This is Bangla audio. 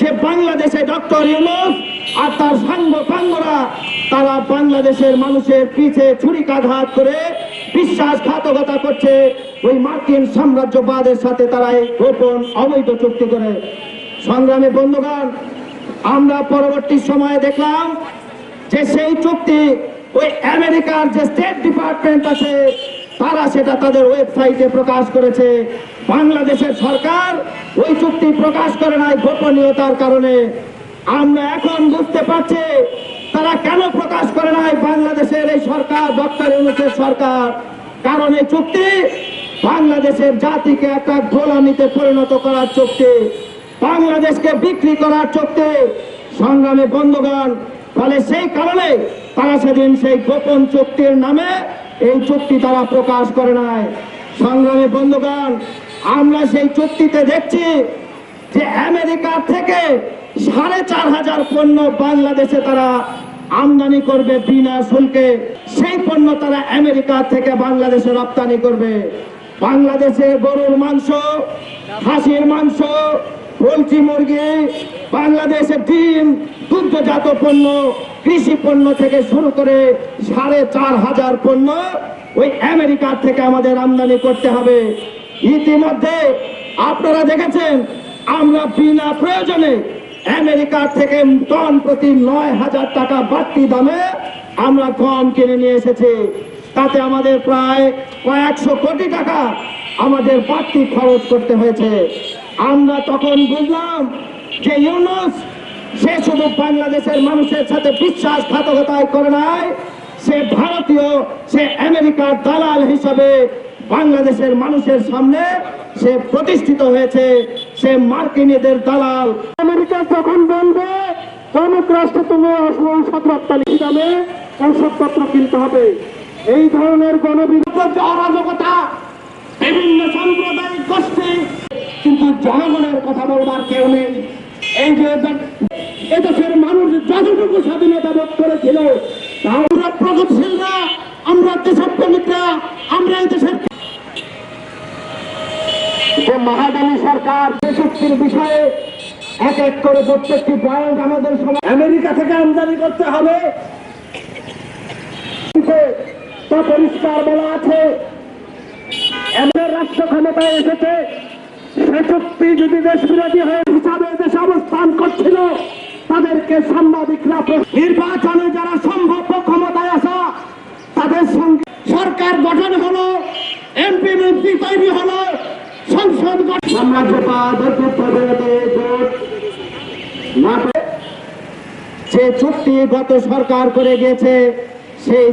যে বাংলাদেশে ডক্টর ইউনূস আর তার সাঙ্গপাঙ্গরা তারা বাংলাদেশের মানুষের পিছে ছুরিকাঘাত করে বিশ্বাসঘাতকতা করছে ওই মার্কিন সাম্রাজ্যবাদের সাথে। তারা এই গোপন অবৈধ চুক্তি করে। সংগ্রামী বন্ধুগণ, আমরা পরবর্তী সময়ে দেখলাম যে সেই চুক্তি ওই আমেরিকার যে স্টেট ডিপার্টমেন্ট আছে তারা সেটা তাদের ওয়েবসাইটে প্রকাশ করেছে। বাংলাদেশের সরকার ওই চুক্তি প্রকাশ করে নাই গোপনীয়তার কারণে। আমরা এখন বুঝতে পারছি তারা কেন প্রকাশ করে নাই বাংলাদেশের এই সরকার, ডক্টর ইউনূসের সরকার। কারণ এই চুক্তি বাংলাদেশের জাতিকে একটা গোলামিতে পরিণত করার চুক্তি, বাংলাদেশকে বিক্রি করার চুক্তি। সংগ্রামী বন্ধুগণ, ফলে সেই কারণে তারা সেদিন সেই গোপন চুক্তির নামে এই চুক্তি তারা প্রকাশ করে নাই। সংগ্রামী বন্ধুগণ, আমরা সেই চুক্তিতে দেখছি যে আমেরিকার থেকে ৪,৫০০ পণ্য বাংলাদেশে তারা আমদানি করবে বিনা শুল্কে। সেই পণ্য তারা আমেরিকা থেকে বাংলাদেশে রপ্তানি করবে। বাংলাদেশে গরুর মাংস, খাসির মাংস, পোলট্রি মুরগি, বাংলাদেশের ডিম, দুগ্ধজাত পণ্য, কৃষি পণ্য থেকে শুরু করে ৪,৫০০ পণ্য ওই আমেরিকা থেকে আমাদের আমদানি করতে হবে। ইতিমধ্যে আপনারা দেখেছেন আমরা বিনা প্রয়োজনে আমেরিকা থেকে টন প্রতি ৯,০০০ টাকা বাড়তি দামে আমরা গম কিনে নিয়ে এসেছি। তাতে আমাদের প্রায় কয়েকশো কোটি টাকা আমাদের বাড়তি খরচ করতে হয়েছে। আমরা তখন বুঝলাম যে ইউনূস সে শুধু বাংলাদেশের মানুষের সাথে বিশ্বাসঘাতকতাই করে নাই, সে ভারতীয়, সে আমেরিকার দালাল হিসাবে বাংলাদেশের মানুষের সামনে সে প্রতিষ্ঠিত হয়েছে। সে মার্কিনীদের দালাল। আমেরিকা যখন বলবে অমুক রাষ্ট্র তুমি ঔষধ রপ্তানি দামে ঔষধপত্র কিনতে হবে, এই ধরনের গণবিরোধ অরাজকতা, বিভিন্ন সাম্প্রদায়িক গোষ্ঠী, কিন্তু জনগণের কথা বলবার কেউ নেই। এই যে এদেশের মানুষ যতটুকু স্বাধীনতা বোধ করেছিল, আমরা প্রগতিশীলরা, আমরা দেশপ্রেমিকরা, আমরা এই দেশের মহাদানী সরকার চুক্তির বিষয়ে এক এক করে প্রত্যেকটি পয়েন্ট আমাদের সমাজ আমেরিকা থেকে আমদানি করতে হবে তা পরিষ্কার বলা আছে। এমন রাষ্ট্র ক্ষমতায় এসেছে সে চুক্তি যদি দেশ বিরোধী হয়ে হিসাবে দেশে অবস্থান করছিল তাদেরকে সাংবাদিকরা নির্বাচনে যারা সম্ভাব্য ক্ষমতায় আসা তাদের সঙ্গে সরকার গঠন হলো, এমপি মন্ত্রী তৈরি হলো, সংসদ যে চুক্তি গত সরকার করে গেছে সেই